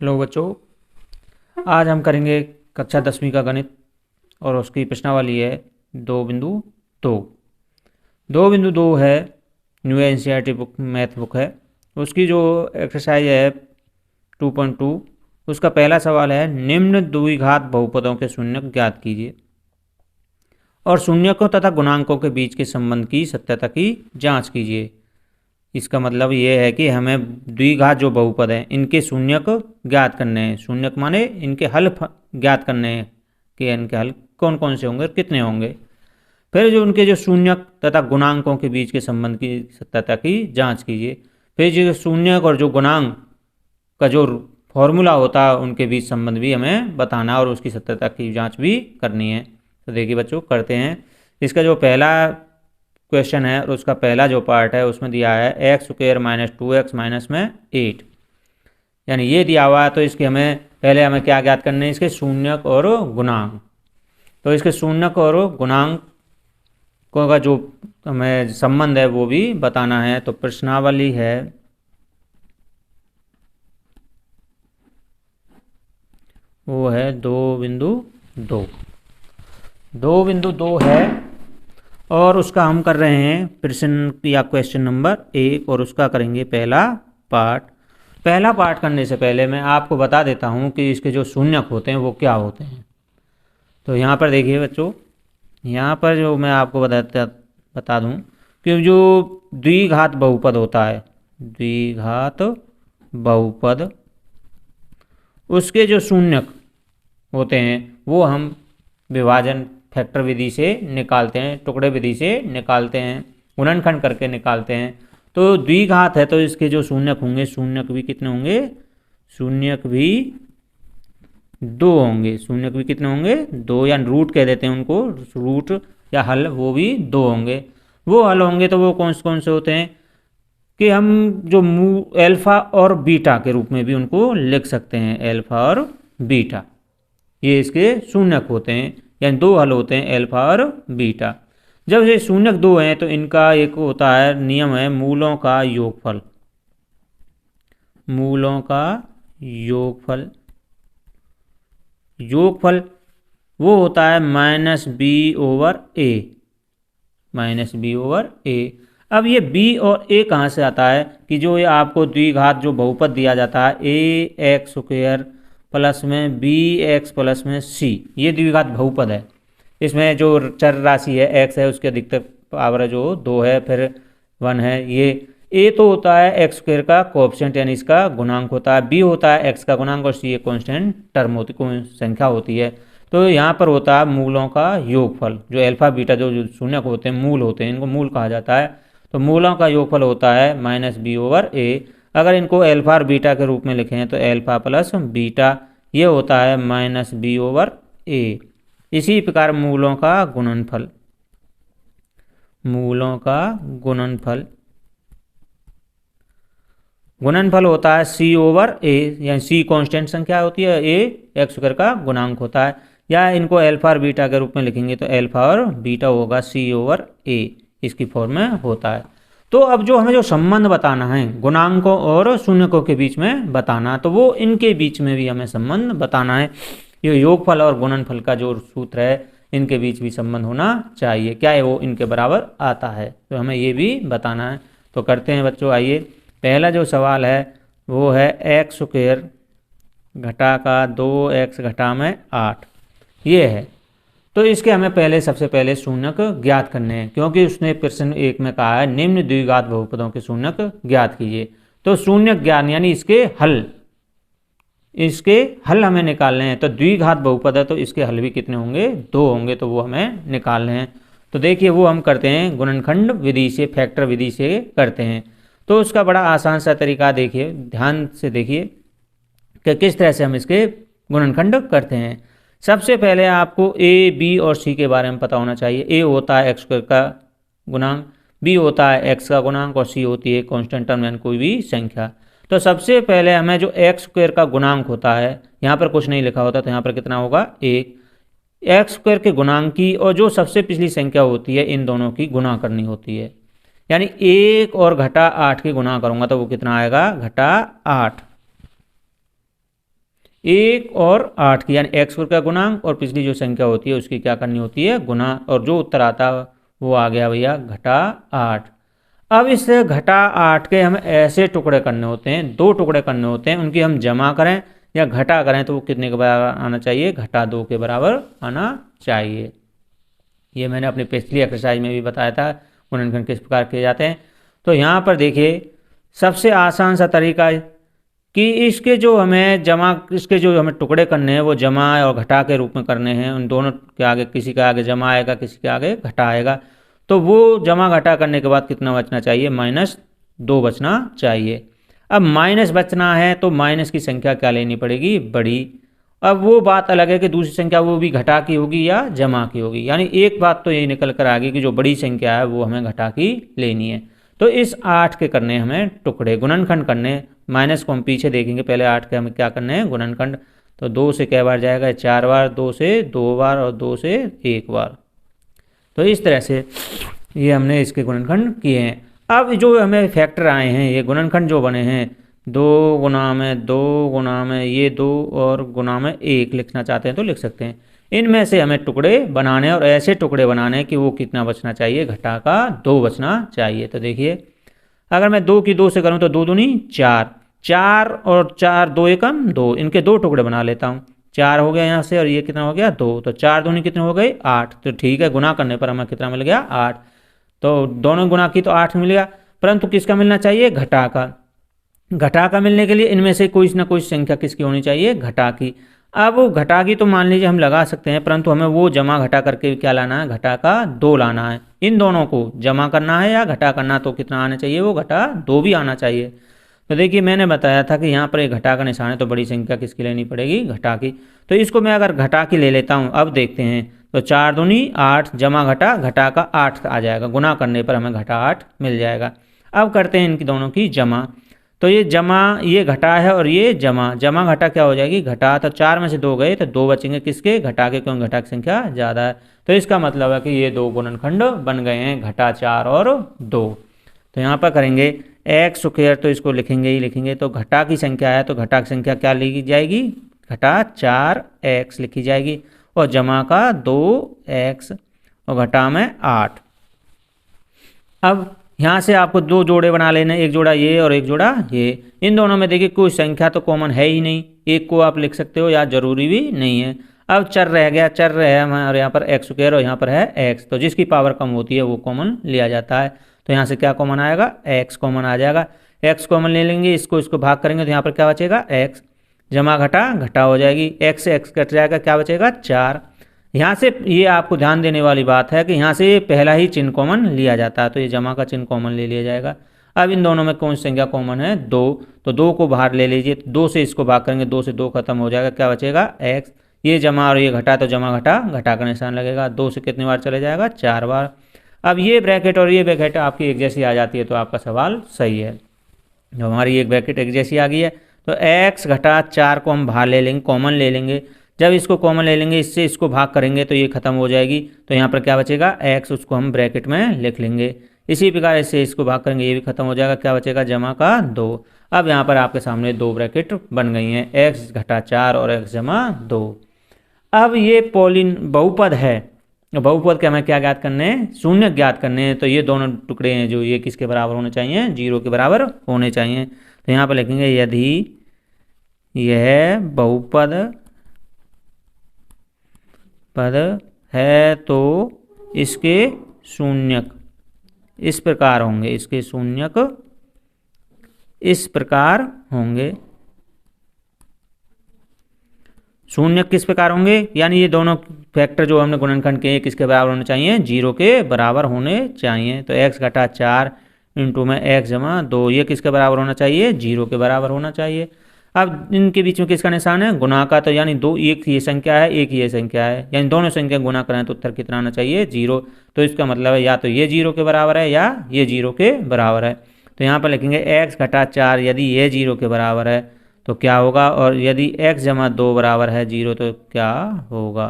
Hello बच्चों, आज हम करेंगे कक्षा 10वीं का गणित और उसकी प्रश्नावली है 2.2। 2.2 है, new NCERT book math book है। उसकी जो एक्सरसाइज है 2.2, उसका पहला सवाल है निम्न द्विघात बहुपदों के शून्यक ज्ञात कीजिए और शून्यकों तथा गुणांकों के बीच के संबंध की सत्यता की जांच कीजिए। इसका मतलब ये है कि हमें द्विघात जो बहुपद हैं इनके शून्यक ज्ञात करने हैं। शून्यक माने इनके हल ज्ञात करने हैं कि इनके हल कौन कौन से होंगे और कितने होंगे। फिर जो उनके जो शून्यक तथा गुणांकों के बीच के संबंध की सत्यता की जांच कीजिए। फिर जो शून्यक और जो गुणांक का जो फॉर्मूला होता है उनके बीच संबंध भी हमें बताना और उसकी सत्यता की जांच भी करनी है। तो देखिए बच्चों, करते हैं। इसका जो पहला क्वेश्चन है और उसका पहला जो पार्ट है उसमें दिया है x square minus 2x minus में 8, यानी ये दिया हुआ है। तो इसके हमें क्या ज्ञात करने हैं, इसके शून्यक और गुणांक। तो इसके शून्यक और गुणांकों का जो हमें संबंध है वो भी बताना है। तो प्रश्नावली है वो है 2.2। 2.2 है और उसका हम कर रहे हैं प्रश्न या क्वेश्चन नंबर 1 और उसका करेंगे पहला पार्ट। पहला पार्ट करने से पहले मैं आपको बता देता हूं कि इसके जो शून्यक होते हैं वो क्या होते हैं। तो यहाँ पर देखिए बच्चों, यहाँ पर जो मैं आपको बता दूं कि जो द्विघात बहुपद होता है, द्विघात बहुपद, उसके जो शून्यक होते हैं वो हम विभाजन फैक्टर विधि से निकालते हैं, टुकड़े विधि से निकालते हैं, गुणनखंड करके निकालते हैं। तो द्विघात है तो इसके जो शून्यक होंगे, शून्यक भी कितने होंगे, शून्यक भी 2 होंगे। शून्यक भी कितने होंगे, 2, या रूट कह देते हैं उनको, रूट या हल, वो भी 2 होंगे। वो हल होंगे तो वो कौन कौन से होते हैं कि हम जो एल्फा और बीटा के रूप में भी उनको लिख सकते हैं, एल्फा और बीटा, ये इसके शून्यक होते हैं, यानी 2 हल होते हैं, एल्फा और बीटा। जब ये शून्यक 2 हैं तो इनका एक होता है नियम है मूलों का योगफल। मूलों का योगफल, योगफल वो होता है माइनस बी ओवर ए, माइनस बी ओवर ए। अब ये b और a कहाँ से आता है कि जो ये आपको द्विघात जो बहुपद दिया जाता है ए एक्स स्क्वायर प्लस में बी एक्स प्लस में c, ये द्विघात बहुपद है। इसमें जो चर राशि है x है उसके अधिकतर पावर जो 2 है, फिर 1 है। ये a तो होता है एक्स स्क्वायर का कोएफिशिएंट यानी इसका गुणांक होता है, b होता है x का गुणांक और c एक कांस्टेंट टर्म होती संख्या होती है। तो यहाँ पर होता है मूलों का योगफल। जो अल्फा बीटा जो शून्यक होते हैं, मूल होते हैं, इनको मूल कहा जाता है। तो मूलों का योगफल होता है माइनस बी ओवर ए। अगर इनको अल्फा और बीटा के रूप में लिखें तो अल्फा प्लस बीटा, ये होता है माइनस बी ओवर ए। इसी प्रकार मूलों का गुणनफल, मूलों का गुणनफल, गुणनफल होता है सी ओवर ए, यानी सी कांस्टेंट संख्या होती है, ए एक्स स्क्वायर का गुणांक होता है। या इनको अल्फा और बीटा के रूप में लिखेंगे तो अल्फा और बीटा होगा सी ओवर ए, इसकी फॉर्म में होता है। तो अब जो हमें जो संबंध बताना है गुणांकों और शून्यकों के बीच में बताना, तो वो इनके बीच में भी हमें संबंध बताना है। ये योगफल और गुणनफल का जो सूत्र है इनके बीच भी संबंध होना चाहिए, क्या है वो इनके बराबर आता है, तो हमें ये भी बताना है। तो करते हैं बच्चों, आइए। पहला जो सवाल है वो है एक्स स्क्वायर घटा का 2x घटा में 8, ये है। तो इसके हमें सबसे पहले शून्यक ज्ञात करने हैं, क्योंकि उसने प्रश्न 1 में कहा है निम्न द्विघात बहुपदों के शून्यक ज्ञात कीजिए। तो शून्यक ज्ञान यानी इसके हल हमें निकालने हैं। तो द्विघात बहुपद है तो इसके हल भी कितने होंगे, 2 होंगे, तो वो हमें निकालने हैं। तो देखिए वो हम करते हैं गुणनखंड विधि से, फैक्टर विधि से करते हैं। तो उसका बड़ा आसान सा तरीका देखिए, ध्यान से देखिए कि किस तरह से हम इसके गुणनखंड करते हैं। सबसे पहले आपको ए, बी और सी के बारे में पता होना चाहिए। ए होता है एक्स स्क्वायर का गुणांक, बी होता है एक्स का गुणांक और सी होती है कांस्टेंट टर्म यानी कोई भी संख्या। तो सबसे पहले हमें जो एक्स स्क्वायर का गुणांक होता है, यहाँ पर कुछ नहीं लिखा होता तो यहाँ पर कितना होगा 1, एक्स स्क्वायर के गुणांक की और जो सबसे पिछली संख्या होती है इन दोनों की गुणा करनी होती है। यानी 1 और घटा 8 की गुणा करूंगा तो वो कितना आएगा, घटा 8। 1 और 8 की, यानी x का गुणांक और पिछली जो संख्या होती है उसकी क्या करनी होती है, गुना, और जो उत्तर आता है वो आ गया भैया घटा 8। अब इस घटा 8 के हमें ऐसे टुकड़े करने होते हैं, 2 टुकड़े करने होते हैं, उनकी हम जमा करें या घटा करें तो वो कितने के बराबर आना चाहिए, घटा 2 के बराबर आना चाहिए। ये मैंने अपनी पिछली एक्सरसाइज में भी बताया था गुणनखंड किस प्रकार किए जाते हैं। तो यहाँ पर देखिए सबसे आसान सा तरीका है कि इसके जो हमें टुकड़े करने हैं वो जमा और घटा के रूप में करने हैं। उन दोनों के आगे किसी के आगे जमा आएगा, किसी के आगे घटा आएगा। तो वो जमा घटा करने के बाद कितना बचना चाहिए, -2 बचना चाहिए। अब माइनस बचना है तो माइनस की संख्या क्या लेनी पड़ेगी, बड़ी। अब वो बात अलग है कि दूसरी संख्या वो भी घटा की होगी या जमा की होगी। यानी एक बात तो ये निकल कर आ गई कि जो बड़ी संख्या है वो हमें घटा की लेनी है। तो इस 8 के करने हमें टुकड़े, गुणनखंड करने, माइनस को हम पीछे देखेंगे, पहले 8 के हमें क्या करने हैं, गुणनखंड। तो 2 से कै बार जाएगा, 4 बार, 2 से 2 बार और 2 से 1 बार। तो इस तरह से ये हमने इसके गुणनखंड किए हैं। अब जो हमें फैक्टर आए हैं, ये गुणनखंड जो बने हैं, 2 गुना में 2 गुना में ये 2 और गुना में 1 लिखना चाहते हैं तो लिख सकते हैं। इनमें से हमें टुकड़े बनाने और ऐसे टुकड़े बनाने कि वो कितना बचना चाहिए, घटा का 2 बचना चाहिए। तो देखिए अगर मैं 2 की 2 से करूँ तो 2 दूनी 4, 4 और 4, 2 एकम 2, इनके 2 टुकड़े बना लेता हूँ। 4 हो गया यहाँ से और ये कितना हो गया 2, तो 4 दूनी कितने हो गए 8। तो ठीक है, गुना करने पर हमें कितना मिल गया 8। तो दोनों गुना की तो 8 मिल गया, परंतु किसका मिलना चाहिए, घटा का। घटा का मिलने के लिए इनमें से कोई ना कोई संख्या किसकी होनी चाहिए, घटा की। अब घटा की तो मान लीजिए हम लगा सकते हैं, परंतु हमें वो जमा घटा करके क्या लाना है, घटा का 2 लाना है। इन दोनों को जमा करना है या घटा करना, तो कितना आना चाहिए, वो घटा 2 भी आना चाहिए। तो देखिए मैंने बताया था कि यहाँ पर एक घटा का निशान है, तो बड़ी संख्या किसकी लेनी पड़ेगी, घटा की। तो इसको मैं अगर घटा की ले लेता हूँ, अब देखते हैं, तो 4 दूनी 8, जमा घटा, घटा का 8 आ जाएगा, गुना करने पर हमें घटा 8 मिल जाएगा। अब करते हैं इनकी दोनों की जमा। तो ये जमा, ये घटा है और ये जमा, जमा घटा क्या हो जाएगी, घटा। तो 4 में से 2 गए तो 2 बचेंगे किसके, घटा के, क्योंकि घटा की संख्या ज़्यादा है। तो इसका मतलब है कि ये 2 गुणनखंड बन गए हैं, घटा 4 और 2। तो यहाँ पर करेंगे एक्स स्क्वायर, तो इसको लिखेंगे ही लिखेंगे। तो घटा की संख्या है तो घटा की संख्या क्या लिखी जाएगी, घटा 4x लिखी जाएगी, और जमा का 2x और घटा में 8। अब यहाँ से आपको 2 जोड़े बना लेने, एक जोड़ा ये और एक जोड़ा ये। इन दोनों में देखिए कोई संख्या तो कॉमन है ही नहीं, एक को आप लिख सकते हो या जरूरी भी नहीं है। अब चर रह गया, चर है हमारे यहाँ पर एक्स स्क्वायर और यहाँ पर है एक्स, तो जिसकी पावर कम होती है वो कॉमन लिया जाता है। तो यहाँ से क्या कॉमन आएगा, एक्स कॉमन आ जाएगा। एक्स कॉमन ले लेंगे, इसको भाग करेंगे तो यहाँ पर क्या बचेगा, एक्स। जमा घटा, घटा हो जाएगी, एक्स से एक्स कट जाएगा, क्या बचेगा 4। यहाँ से ये आपको ध्यान देने वाली बात है कि यहाँ से पहला ही चिन्ह कॉमन लिया जाता है, तो ये जमा का चिन्ह कॉमन ले लिया जाएगा। अब इन दोनों में कौन सी संख्या कॉमन है, 2, तो 2 को बाहर ले लीजिए, 2 से इसको भाग करेंगे, 2 से 2 खत्म हो जाएगा, क्या बचेगा एक्स। ये जमा और ये घटा, तो जमा घटा, घटा का निशान लगेगा, 2 से कितनी बार चले जाएगा, 4 बार। अब ये ब्रैकेट और ये ब्रैकेट आपकी एक जैसी आ जाती है, तो आपका सवाल सही है। जो हमारी एक ब्रैकेट एक जैसी आ गई है, तो एक्स घटा 4 को हम बाहर ले लेंगे, कॉमन ले लेंगे। जब इसको कॉमन ले लेंगे, इससे इसको भाग करेंगे तो ये खत्म हो जाएगी, तो यहाँ पर क्या बचेगा एक्स, उसको हम ब्रैकेट में लिख लेंगे। इसी प्रकार इससे इसको भाग करेंगे, ये भी खत्म हो जाएगा, क्या बचेगा जमा का 2। अब यहाँ पर आपके सामने 2 ब्रैकेट बन गई हैं, एक्स घटा 4 और एक्स जमा 2। अब ये पोलिन बहुपद है, बहुपद के हमें क्या ज्ञात करने हैं, शून्य ज्ञात करने हैं। तो ये दोनों टुकड़े हैं जो ये किसके बराबर होने चाहिए, 0 के बराबर होने चाहिए। तो यहाँ पर लिखेंगे यदि यह बहुपद है तो इसके शून्यक इस प्रकार होंगे, इसके शून्यक इस प्रकार होंगे। शून्यक किस प्रकार होंगे, यानी ये दोनों फैक्टर जो हमने गुणनखंड के किसके बराबर होने चाहिए, 0 के बराबर होने चाहिए। तो x घटा 4 इंटू में x जमा 2, ये किसके बराबर होना चाहिए, 0 के बराबर होना चाहिए। अब इनके बीच में किसका निशान है, गुना का, तो यानी 2, एक ये संख्या है, एक ये संख्या है, यानी दोनों संख्या गुना करें तो उत्तर कितना आना चाहिए, 0। तो इसका मतलब है या तो ये 0 के बराबर है या ये 0 के बराबर है। तो यहाँ पर लिखेंगे x घटा 4, यदि ये 0 के बराबर है तो क्या होगा, और यदि x जमा 2 बराबर है 0 तो क्या होगा।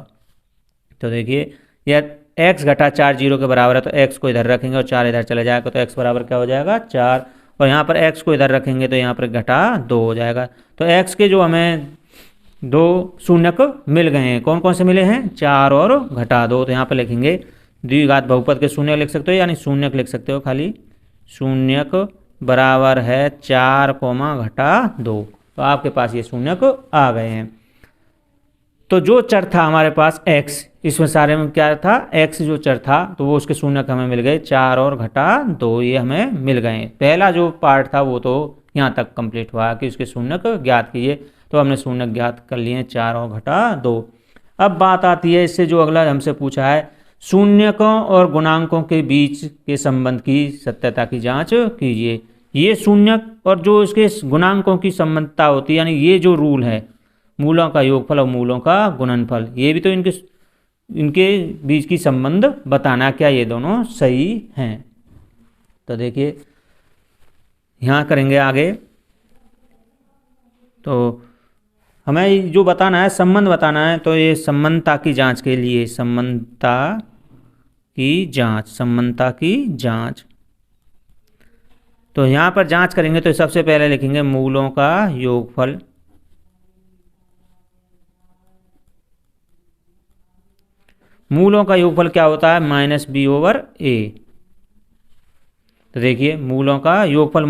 तो देखिए यह x घटा 4 0 के बराबर है, तो x को इधर रखेंगे और 4 इधर चले जाएगा, तो x बराबर क्या हो जाएगा 4, और यहाँ पर x को इधर रखेंगे तो यहाँ पर घटा 2 हो जाएगा। तो x के जो हमें दो शून्यक मिल गए हैं। कौन कौन से मिले हैं? 4 और घटा 2। तो यहाँ पर लिखेंगे द्विघात बहुपद के शून्यक लिख सकते हो, यानी शून्यक लिख सकते हो खाली। शून्यक बराबर है 4 घटा 2। तो आपके पास ये शून्यक आ गए हैं। तो जो चर था हमारे पास x, इसमें सारे में क्या था? x जो चर था, तो वो उसके शून्यक हमें मिल गए 4 और घटा 2, ये हमें मिल गए। पहला जो पार्ट था वो तो यहाँ तक कंप्लीट हुआ कि उसके शून्यक ज्ञात कीजिए। तो हमने शून्यक ज्ञात कर लिए 4 और घटा 2। अब बात आती है इससे जो अगला हमसे पूछा है, शून्यकों और गुणांकों के बीच के संबंध की सत्यता की जांच कीजिए। ये शून्यक और जो इसके गुणांकों की संबंधता होती है, यानी ये जो रूल है मूलों का योगफल और मूलों का गुणनफल, ये भी तो इनके बीच की संबंध बताना, क्या ये दोनों सही हैं। तो देखिए यहाँ करेंगे आगे। तो हमें जो बताना है, संबंध बताना है, तो ये संबंधता की जांच के लिए संबंधता की जांच। तो यहाँ पर जांच करेंगे तो सबसे पहले लिखेंगे मूलों का योगफल। मूलों का योगफल क्या होता है? -b/a। तो देखिए मूलों का योगफल,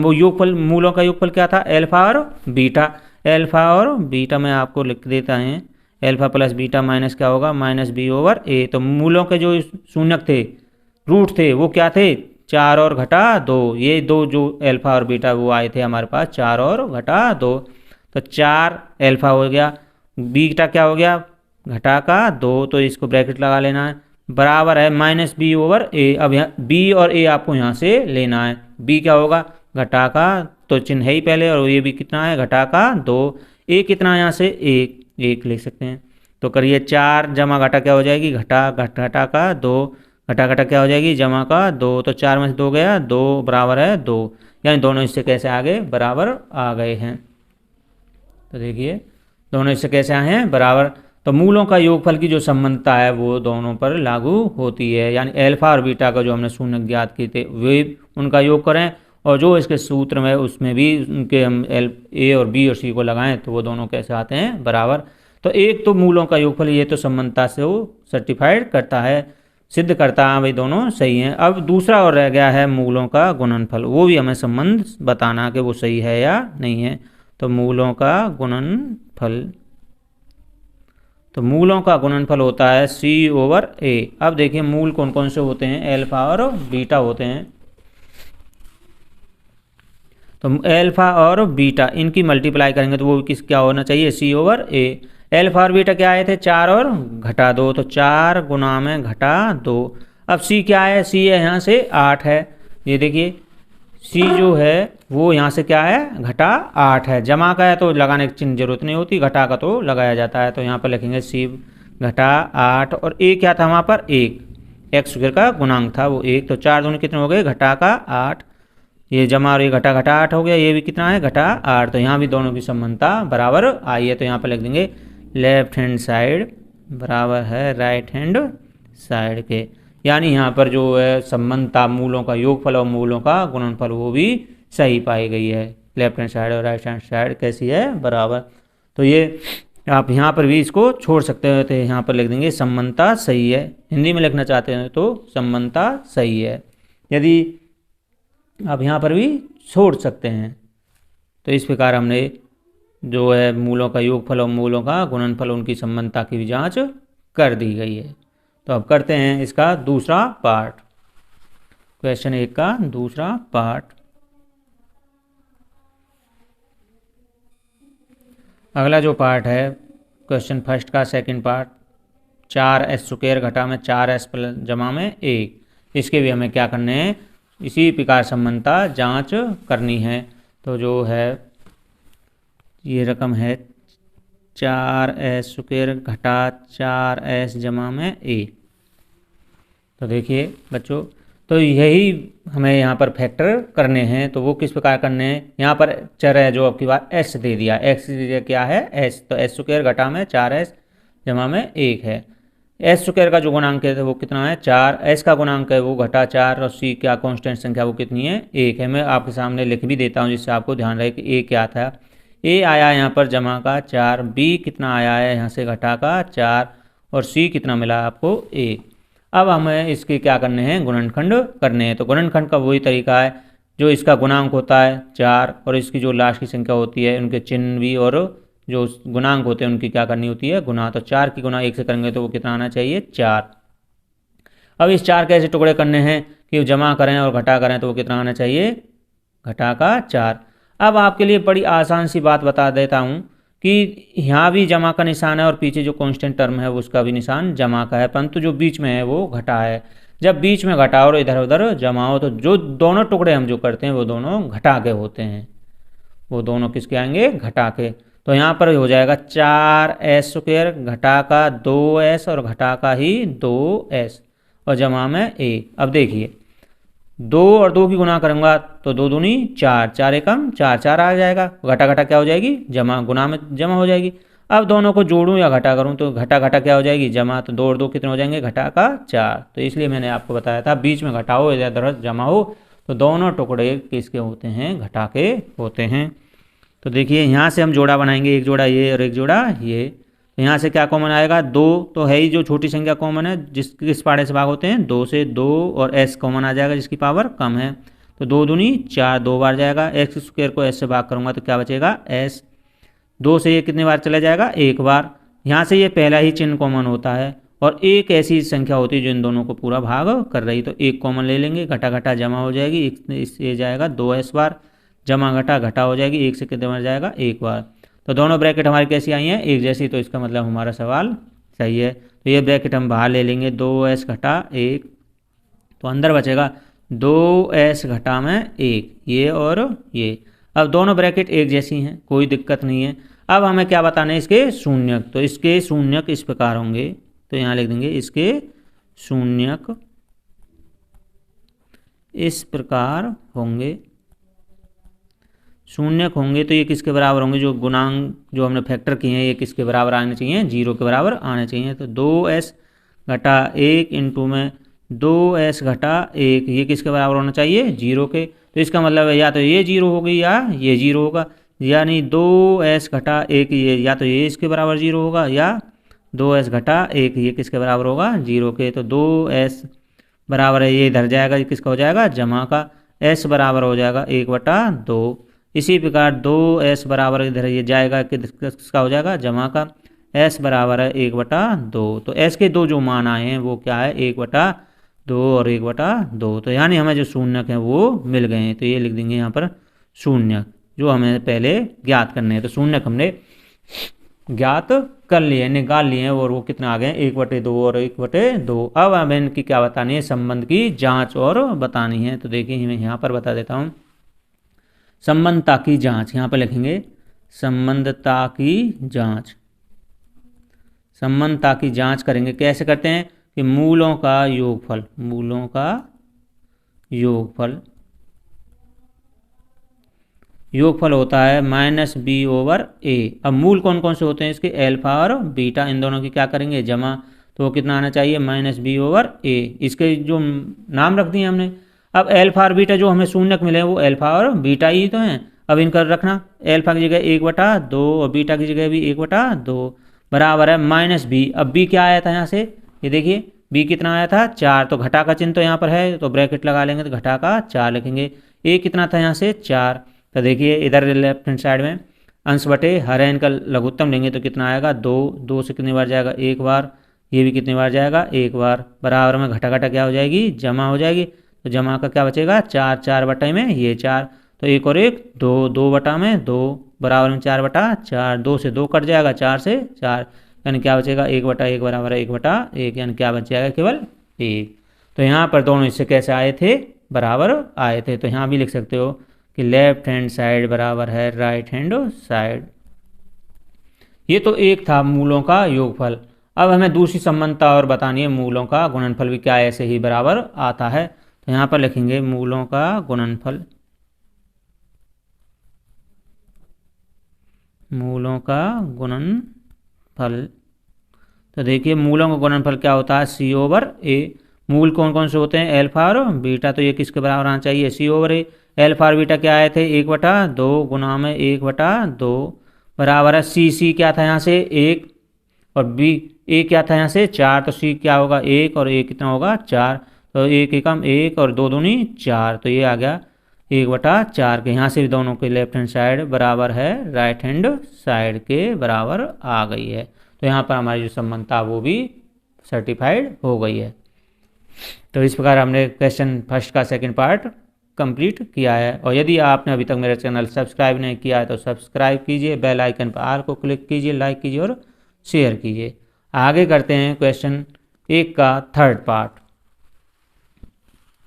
मूलों का योगफल क्या था? अल्फा और बीटा। अल्फा और बीटा में आपको लिख देता है, अल्फा प्लस बीटा माइनस क्या होगा? -b/a। तो मूलों के जो शून्यक थे, रूट थे, वो क्या थे? 4 और घटा 2। ये दो जो अल्फा और बीटा वो आए थे हमारे पास 4 और घटा 2। तो 4 अल्फा हो गया, बीटा क्या हो गया? घटा का 2। तो इसको ब्रैकेट लगा लेना है, बराबर है -b/a। अब यहाँ b और a आपको यहाँ से लेना है। b क्या होगा? घटा का, तो चिन्ह है ही पहले, और ये भी कितना है? घटा का 2। a कितना है यहाँ से? 1 लिख सकते हैं। तो करिए 4 जमा घटा क्या हो जाएगी? घटा का 2, घटा घटा क्या हो जाएगी? जमा का 2। तो 4 में से 2 गया, 2 बराबर है 2, यानी दोनों इससे कैसे आगे बराबर आ गए हैं। तो देखिए दोनों इससे कैसे आए हैं? बराबर। तो मूलों का योगफल की जो संबंधता है वो दोनों पर लागू होती है, यानी अल्फा और बीटा का जो हमने शून्य ज्ञात किए थे वे उनका योग करें, और जो इसके सूत्र में उसमें भी उनके हम ए और बी और सी को लगाएं तो वो दोनों कैसे आते हैं? बराबर। तो एक तो मूलों का योगफल, ये तो संबंधता से वो सर्टिफाइड करता है, सिद्ध करता है भाई दोनों सही हैं। अब दूसरा और रह गया है मूलों का गुणनफल, वो भी हमें संबंध बताना कि वो सही है या नहीं है। तो मूलों का गुणनफल, तो मूलों का गुणनफल होता है c/a। अब देखिए मूल कौन कौन से होते हैं? अल्फा और बीटा होते हैं। तो अल्फा और बीटा इनकी मल्टीप्लाई करेंगे तो वो क्या होना चाहिए? c/a। अल्फा और बीटा क्या आए थे? 4 और घटा 2। तो 4 गुना में घटा 2। अब c क्या है? c है यहाँ से 8 है। ये देखिए c जो है वो यहाँ से क्या है? घटा 8 है। जमा का है तो लगाने की चिन्ह जरूरत नहीं होती, घटा का तो लगाया जाता है। तो यहाँ पर लिखेंगे c घटा 8, और a क्या था वहाँ पर? 1, x स्क्वायर का गुणांक था वो 1। तो 4 दूनी कितने हो गए? घटा का 8। ये जमा और ये घटा 8 हो गया, ये भी कितना है? घटा 8। तो यहाँ भी दोनों की समानता बराबर आई है। तो यहाँ पर लिख देंगे लेफ्ट हैंड साइड बराबर है राइट हैंड साइड के, यानी यहाँ पर जो है संबंधता मूलों का योगफल और मूलों का गुणनफल वो भी सही पाई गई है। लेफ्ट हैंड साइड और राइट हैंड साइड कैसी है? बराबर। तो ये आप यहाँ पर भी इसको छोड़ सकते हो, तो यहाँ पर लिख देंगे संबंधता सही है। हिंदी में लिखना चाहते हैं तो संबंधता सही है, यदि आप यहाँ पर भी छोड़ सकते हैं। तो इस प्रकार हमने जो है मूलों का योगफल और मूलों का गुणनफल उनकी संबंधता की भी जाँच कर दी गई है। तो अब करते हैं इसका दूसरा पार्ट, क्वेश्चन 1 का दूसरा पार्ट। अगला जो पार्ट है क्वेश्चन फर्स्ट का सेकंड पार्ट, 4s² घटा में 4s प्लस जमा में 1, इसके भी हमें क्या करने हैं? इसी प्रकार संबंधता जांच करनी है। तो जो है ये रकम है 4s² घटा 4s जमा में 1। तो देखिए बच्चों, तो यही हमें यहाँ पर फैक्टर करने हैं। तो वो किस प्रकार करने हैं? यहाँ पर चर है जो आपकी बात s दे दिया, x दे दिया क्या है? s। तो s² घटा में 4s जमा में 1 है। s² का जो गुणांक है वो कितना है? 4। s का गुणांक है वो घटा 4, और c क्या कांस्टेंट संख्या वो कितनी है? 1 है। मैं आपके सामने लिख भी देता हूँ जिससे आपको ध्यान रहे कि a क्या था। ए आया यहाँ पर जमा का 4, बी कितना आया है यहाँ से घटा का 4 और सी कितना मिला आपको 1। अब हमें इसके क्या करने हैं, गुणनखंड करने हैं। तो गुणनखंड का वही तरीका है, जो इसका गुणांक होता है 4 और इसकी जो लास्ट की संख्या होती है उनके चिन्ह भी और जो गुणांक होते हैं उनकी क्या करनी होती है, गुना। तो 4 की गुना 1 से करेंगे तो वो कितना आना चाहिए, 4। अब इस 4 के ऐसे टुकड़े करने हैं कि जमा करें और घटा करें तो वो कितना आना चाहिए, घटा का 4। अब आपके लिए बड़ी आसान सी बात बता देता हूँ कि यहाँ भी जमा का निशान है और पीछे जो कांस्टेंट टर्म है उसका भी निशान जमा का है, परंतु जो बीच में है वो घटा है। जब बीच में घटाओ और इधर उधर जमाओ तो जो दोनों टुकड़े हम जो करते हैं वो दोनों घटा के होते हैं, वो दोनों किसके आएंगे, घटा के। तो यहाँ पर हो जाएगा 4s² घटा का 2s और घटा का ही 2s और जमा में 1। अब देखिए 2 और 2 की गुना करूँगा तो 2 दूनी 4, 4 एकम 4, 4 आ जाएगा। घटा घटा क्या हो जाएगी, जमा, गुना में जमा हो जाएगी। अब दोनों को जोड़ूं या घटा करूं तो घटा घटा क्या हो जाएगी, जमा। तो 2 और 2 कितने हो जाएंगे, घटा का 4। तो इसलिए मैंने आपको बताया था बीच में घटाओ या इधर जमा हो तो दोनों टुकड़े किसके होते हैं, घटा के होते हैं। तो देखिए यहाँ से हम जोड़ा बनाएंगे, एक जोड़ा ये और एक जोड़ा ये। तो यहाँ से क्या कॉमन आएगा, 2 तो है ही, जो छोटी संख्या कॉमन है किस पाड़े से भाग होते हैं, 2 से। 2 और s कॉमन आ जाएगा जिसकी पावर कम है। तो 2 दूनी 4, 2 बार जाएगा। x² को s से भाग करूँगा तो क्या बचेगा, s। 2 से ये कितने बार चला जाएगा, 1 बार। यहाँ से ये पहला ही चिन्ह कॉमन होता है और एक ऐसी संख्या होती है जो इन दोनों को पूरा भाग कर रही। तो एक कॉमन ले लेंगे, घटा घटा जमा हो जाएगी, इससे जाएगा 2s बार, जमा घटा घटा हो जाएगी, 1 से कितने बार जाएगा, 1 बार। तो दोनों ब्रैकेट हमारी कैसी आई हैं, एक जैसी। तो इसका मतलब हमारा सवाल सही है। तो ये ब्रैकेट हम बाहर ले लेंगे, 2s घटा 1, तो अंदर बचेगा 2s घटा में 1, ये और ये। अब दोनों ब्रैकेट एक जैसी हैं, कोई दिक्कत नहीं है। अब हमें क्या बताना है, इसके शून्यक। तो इसके शून्यक इस प्रकार होंगे, तो यहाँ लिख देंगे इसके शून्यक इस प्रकार होंगे। शून्यक होंगे तो ये किसके बराबर होंगे, जो गुणांक जो हमने फैक्टर किए हैं ये किसके बराबर आने चाहिए, 0 के बराबर आने चाहिए। तो 2s घटा 1 इंटू में 2s घटा 1, ये किसके बराबर होना चाहिए, 0 के। तो इसका मतलब है या तो ये 0 होगी या ये 0 होगा, यानी 2s घटा 1 ये या तो ये इसके बराबर 0 होगा या 2s घटा 1 ये किसके बराबर होगा, 0 के। तो 2s बराबर है, ये इधर जाएगा, ये किसका हो जाएगा, जमा का। s बराबर हो जाएगा 1/2। इसी प्रकार 2s बराबर इधर ये जाएगा, किसका हो जाएगा, जमा का। s बराबर है 1/2। तो s के दो जो मान आए हैं वो क्या है, 1/2 और 1/2। तो यानी हमें जो शून्यक है वो मिल गए हैं। तो ये लिख देंगे यहाँ पर शून्यक, जो हमें पहले ज्ञात करने हैं। तो शून्यक हमने ज्ञात कर लिए, निकाल लिए हैं, और वो कितना आ गए, 1/2 और 1/2। अब हमें इनकी क्या बतानी है, संबंध की जांच और बतानी है। तो देखिए मैं यहाँ पर बता देता हूँ संबंधता की जांच। यहाँ पर लिखेंगे संबंधता की जांच। संबंधता की जांच करेंगे, कैसे करते हैं कि मूलों का योगफल, मूलों का योगफल, योगफल होता है -b/a। अब मूल कौन कौन से होते हैं इसके, अल्फा और बीटा, इन दोनों की क्या करेंगे, जमा। तो वो कितना आना चाहिए, -b/a। इसके जो नाम रख दिए हमने। अब अल्फा और बीटा जो हमें शून्यक मिले वो अल्फा और बीटा ही तो हैं। अब इनका रखना, अल्फा की जगह 1/2 और बीटा की जगह भी 1/2 बराबर है -b। अब b क्या आया था यहाँ से, ये देखिए b कितना आया था, 4। तो घटा का चिन्ह तो यहाँ पर है तो ब्रैकेट लगा लेंगे, तो घटा का 4 लिखेंगे। a कितना था यहाँ से, 4। तो देखिए इधर लेफ्ट हैंड साइड में अंश बटे हर है, इनका लघुत्तम लेंगे तो कितना आएगा, 2। 2 से कितनी बार जाएगा, 1 बार। ये भी कितनी बार जाएगा, 1 बार। बराबर में घटा घटा क्या हो जाएगी, जमा हो जाएगी। तो जमा का क्या बचेगा, 4। 4 बटे में ये 4, तो 1 और 1 2, 2 बटा में 2 बराबर में 4/4। 2 से 2 कट जाएगा, 4 से 4, यानी क्या बचेगा, 1/1 बराबर है 1/1, यानी क्या बच जाएगा, केवल 1। तो यहाँ पर दोनों इससे कैसे आए थे, बराबर आए थे। तो यहाँ भी लिख सकते हो कि लेफ्ट हैंड साइड बराबर है राइट हैंड साइड। ये तो एक था मूलों का योगफल। अब हमें दूसरी संबंधता और बतानी है, मूलों का गुणनफल भी क्या ऐसे ही बराबर आता है। तो यहाँ पर लिखेंगे मूलों का गुणनफल, मूलों का गुणनफल। तो देखिए मूलों का गुणनफल क्या होता है, c/a। मूल कौन कौन से होते हैं, अल्फा और बीटा, तो ये किसके बराबर आना चाहिए, सी ओवर ए। अल्फा और बीटा क्या आए थे, 1/2 गुना में 1/2 बराबर है सी क्या था यहाँ से 1 और बी ए क्या था यहाँ से 4, तो सी क्या होगा 1 और ए कितना होगा 4, तो 1 एकम 1 और 2 दूनी 4, तो ये आ गया 1/4 के। यहाँ से भी दोनों के लेफ्ट हैंड साइड बराबर है राइट हैंड साइड के बराबर आ गई है, तो यहाँ पर हमारी जो समानता वो भी सर्टिफाइड हो गई है। तो इस प्रकार हमने क्वेश्चन फर्स्ट का सेकंड पार्ट कंप्लीट किया है। और यदि आपने अभी तक मेरा चैनल सब्सक्राइब नहीं किया है तो सब्सक्राइब कीजिए, बेल आइकन पर आल को क्लिक कीजिए, लाइक कीजिए और शेयर कीजिए। आगे करते हैं क्वेश्चन 1 का थर्ड पार्ट।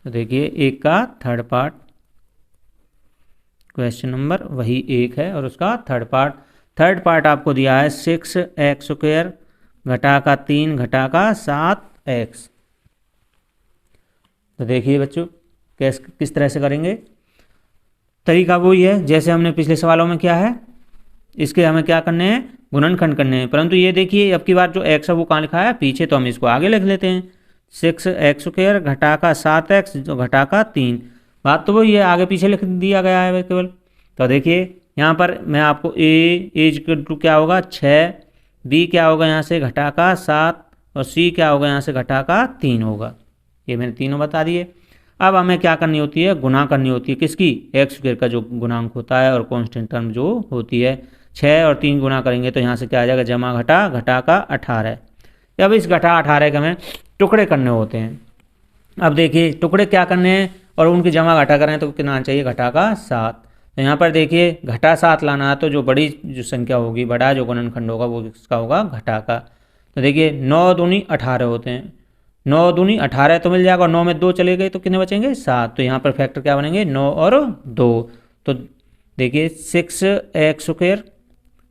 तो देखिए 1 का थर्ड पार्ट, क्वेश्चन नंबर वही 1 है और उसका थर्ड पार्ट आपको दिया है 6x² घटा का 3 घटा का 7x। तो देखिए बच्चों किस तरह से करेंगे, तरीका वही है जैसे हमने पिछले सवालों में किया है। इसके हमें क्या करने हैं, गुणनखंड करने हैं, परंतु ये देखिए अब की बार जो x है वो कहाँ लिखा है पीछे, तो हम इसको आगे लिख लेते हैं 6x² घटा का 7x जो घटा का 3, बात तो वही है, आगे पीछे लिख दिया गया है केवल। तो देखिए यहाँ पर मैं आपको एज टू क्या होगा 6, बी क्या होगा यहाँ से घटा का 7 और सी क्या होगा यहाँ से घटा का 3 होगा, ये मैंने तीनों बता दिए। अब हमें क्या करनी होती है, गुना करनी होती है किसकी, x² का जो गुणांक होता है और कांस्टेंट टर्म जो होती है, 6 और 3 गुना करेंगे तो यहाँ से क्या आ जाएगा जमा घटा घटा का 18। अब इस घटा 18 के हमें टुकड़े करने होते हैं। अब देखिए टुकड़े क्या करने हैं और उनकी जमा घटा करें तो कितना आना चाहिए, घटा का 7। तो यहाँ पर देखिए घटा 7 लाना है तो जो बड़ी जो संख्या होगी, बड़ा जो गुणनखंड होगा वो किसका होगा, घटा का। तो देखिए 9 दूनी 18 होते हैं, 9 दूनी 18 तो मिल जाएगा, 9 में 2 चले गए तो कितने बचेंगे 7, तो यहाँ पर फैक्टर क्या बनेंगे 9 और 2। तो देखिए 6x²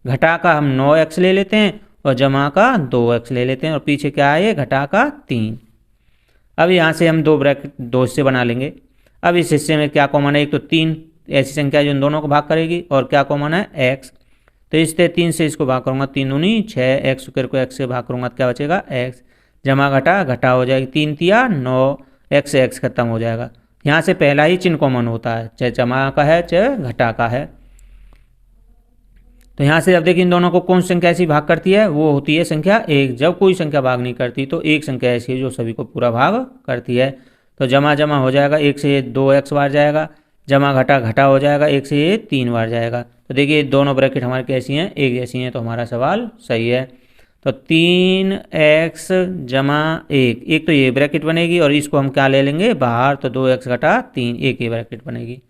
घटा का हम 9x ले लेते हैं और जमा का 2x ले लेते हैं और पीछे क्या है घटा का 3। अब यहाँ से हम 2 ब्रैकेट 2 हिस्से बना लेंगे। अब इस हिस्से में क्या कॉमन है, एक तो 3 ऐसी संख्या जो इन दोनों को भाग करेगी और क्या कॉमन है x, तो इससे 3 से इसको भाग करूँगा 3 दूनी 6, x² को x से भाग करूँगा तो क्या बचेगा x, जमा घटा घटा हो जाएगी 3 तिया 9, x से x खत्म हो जाएगा। यहाँ से पहला ही चिन्ह कॉमन होता है, चाहे जमा का है चाहे घटा का है। तो यहाँ से अब देखिए इन दोनों को कौन सी संख्या ऐसी भाग करती है, वो होती है संख्या 1। जब कोई संख्या भाग नहीं करती तो एक संख्या ऐसी है जो सभी को पूरा भाग करती है। तो जमा जमा हो जाएगा, 1 से ये 2x बार जाएगा, जमा घटा घटा हो जाएगा, 1 से ये 3 बार जाएगा। तो देखिए दोनों ब्रैकेट हमारी कैसी हैं, एक जैसी हैं, तो हमारा सवाल सही है। तो 3x जमा 1, एक तो ये ब्रैकेट बनेगी और इसको हम क्या ले लेंगे बाहर, तो 2x घटा 3, एक ये ब्रैकेट बनेगी।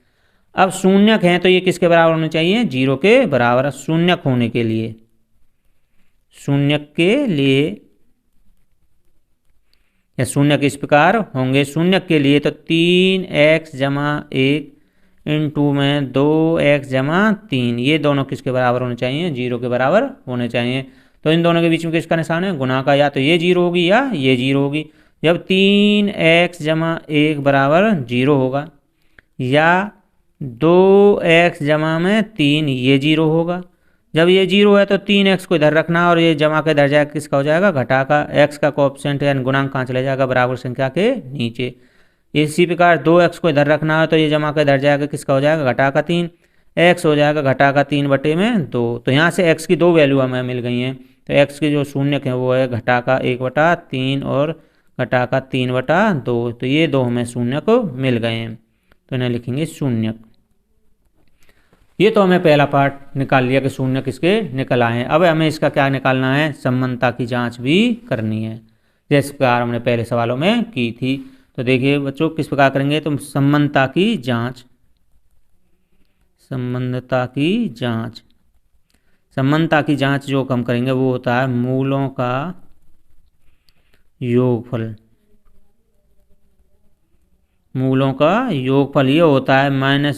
अब शून्यक हैं तो ये किसके बराबर होने चाहिए, 0 के बराबर। शून्यक होने के लिए, शून्यक के लिए या शून्यक इस प्रकार होंगे, शून्यक के लिए तो 3x जमा 1 इंटू में 2x जमा 3, ये दोनों किसके बराबर होने चाहिए, 0 के बराबर होने चाहिए। तो इन दोनों के बीच में किसका निशान है, गुणा का, या तो ये 0 होगी या ये 0 होगी। जब 3x जमा 1 बराबर 0 होगा या 2x जमा में 3 ये 0 होगा। जब ये 0 है तो 3x को इधर रखना और ये जमा के इधर जाएगा किसका हो जाएगा, घटा का। x का कोएफिशिएंट यानी गुणांक कहाँ चले जाएगा, बराबर संख्या के नीचे। इसी प्रकार 2x को इधर रखना है तो ये जमा का इधर जाएगा किसका हो जाएगा, घटा का 3, x हो जाएगा घटा का 3/2। तो यहाँ से x की 2 वैल्यू हमें मिल गई हैं। तो x के जो शून्यक है वो है घटा का 1/3 और घटा का 3/2, तो ये 2 हमें शून्यक मिल गए हैं, तो इन्हें लिखेंगे शून्यक। ये तो हमें पहला पार्ट निकाल लिया कि शून्य किसके निकल आए हैं। अब हमें इसका क्या निकालना है, समानता की जांच भी करनी है, जिस प्रकार हमने पहले सवालों में की थी। तो देखिए बच्चों किस प्रकार करेंगे, तो समानता की जांच, समानता की जांच, समानता की जांच जो हम करेंगे वो होता है मूलों का योगफल। मूलों का योगफल ये होता है -b/a,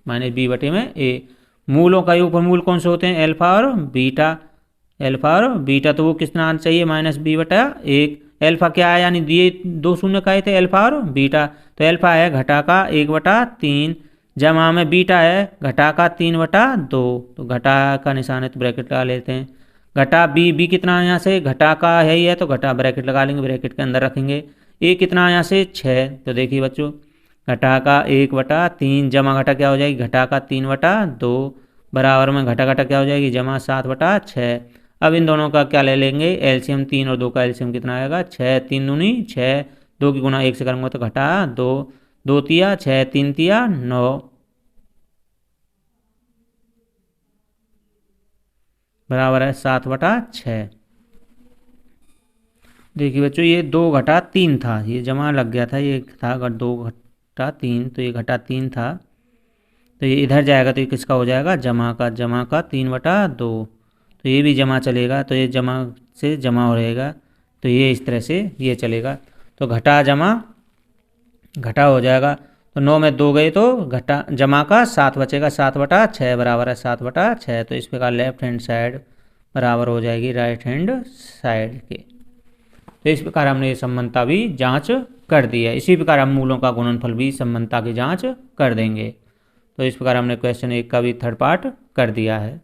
-b/a। मूलों का योगफल, मूल कौन से होते हैं, अल्फा और बीटा। अल्फा और बीटा, तो वो कितना आना चाहिए, -b/1। अल्फा क्या है, यानी ये 2 शून्य का थे अल्फा और बीटा, तो अल्फा है घटा का 1/3 जमा में बीटा है घटा का 3/2, तो घटा का निशान है तो ब्रैकेट लगा लेते हैं, घटा बी, बी कितना है यहाँ से, घटा का है ही है तो घटा ब्रैकेट लगा लेंगे, ब्रैकेट के अंदर रखेंगे। ए कितना है यहाँ से 6, तो देखिए बच्चों घटा का 1/3 जमा घटा क्या हो जाएगी, घटा का 3/2 बराबर में घटा घटा क्या हो जाएगी, जमा 7/6। अब इन दोनों का क्या ले लेंगे एलसीएम, 3 और 2 का एलसीएम कितना आएगा 6, 3 दूनी 6, 2 की गुना 1 से करूँगा तो घटा 2, 2 तिया 6, 3 तिया 9 बराबर है 7/6। देखिए बच्चों ये 2/3 था, ये जमा लग गया था, ये था अगर 2/3 तो ये घटा 3 था, तो ये इधर जाएगा तो ये किसका हो जाएगा, जमा का 3/2, तो ये भी जमा चलेगा, तो ये जमा से जमा हो रहेगा, तो ये इस तरह से ये चलेगा। तो घटा जमा घटा हो जाएगा, तो 9 में 2 गए तो घटा जमा का 7 बचेगा, 7/6 बराबर है 7/6। तो इस प्रकार लेफ्ट हैंड साइड बराबर हो जाएगी राइट हैंड साइड के। तो इस प्रकार हमने ये समानता भी जांच कर दी है। इसी प्रकार हम मूलों का गुणनफल भी समानता की जांच कर देंगे। तो इस प्रकार हमने क्वेश्चन 1 का भी थर्ड पार्ट कर दिया है।